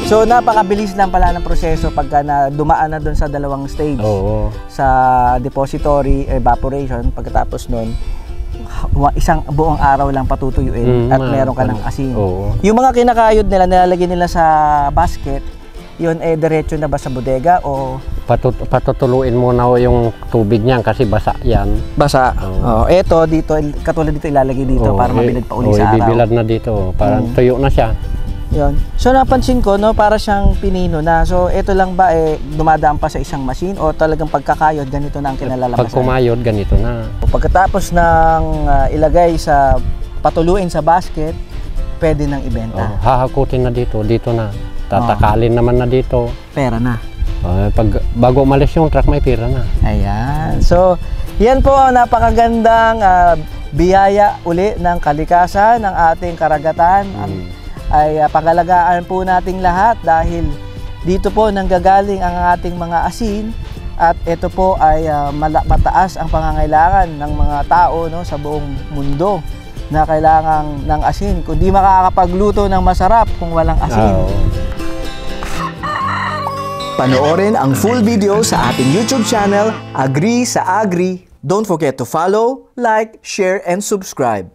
So napakabilis lang pala ng proseso pagka na dumaan na doon sa dalawang stage. Oo. Sa depository evaporation, pagkatapos nun isang buong araw lang patutuyuin at meron ka ng asin. Oo. Yung mga kinakayod nila, nilalagay nila sa basket, yun diretso na ba sa bodega o Patutuluin muna yung tubig niyan kasi basa yan. basa? Eto dito, katulad dito ilalagay dito para mabilad pa uli sa araw. Ibibilad na dito, parang tuyo na siya. Yun. So napansin ko, no, para siyang pinino na. So ito lang ba dumadaan pa sa isang machine o talagang pagkakayod ganito na ang kinalalabasan? Pag kumayod, ganito na. Pagkatapos ng ilagay sa patuluin sa basket, pwede nang ibenta. Hahakutin na dito na. Tatakalin naman na dito. Pera na. Bago umalis yung truck, may pera na. Ayan. So, yan po napakagandang biyaya uli ng kalikasan ng ating karagatan. Ay pangalagaan po nating lahat dahil dito po nanggagaling ang ating mga asin at ito po ay mataas ang pangangailangan ng mga tao, no, sa buong mundo na kailangan ng asin. Kundi makakapagluto ng masarap kung walang asin. Panoorin ang full video sa ating YouTube channel, Agree sa Agri. Don't forget to follow, like, share, and subscribe.